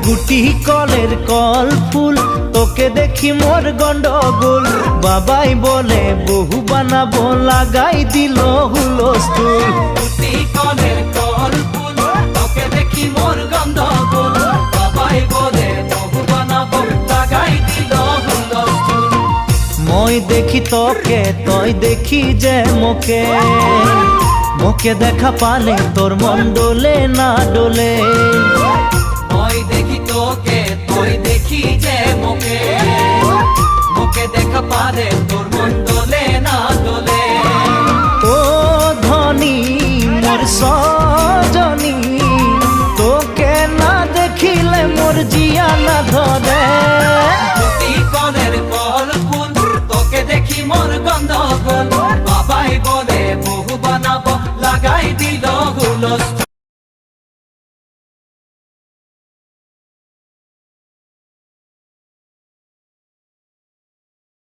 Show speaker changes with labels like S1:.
S1: গুটি কলের কল ফুল তোকে দেখি মোর গন্ডগোল বাবাই বলে বহু বানাবো লাগাই দিল হুলস্থুল
S2: গুটি কলের কল ফুল তোকে দেখি মোর গন্ডগোল বাবাই বলে বহু বানাবো লাগাই দিল হুলস্থুল
S1: মই দেখি তোকে তই দেখি যে মোকে মোকে দেখা পালে তোর মন ডোলে না ডোলে
S2: মই দেখি তোকে তুই দেখি যে মোকে মোকে দেখা পারে তোর মন দোলে না দোলে
S1: ও ধনী মোর সজনী তোকে না দেখিলে মোর জিয়া না ধরে
S2: গুটি কলের কল ফুল তোকে দেখি মোর গন্ডগোল বাবাই বলে বহু বানাবো লাগাই দিল হুলস্থুল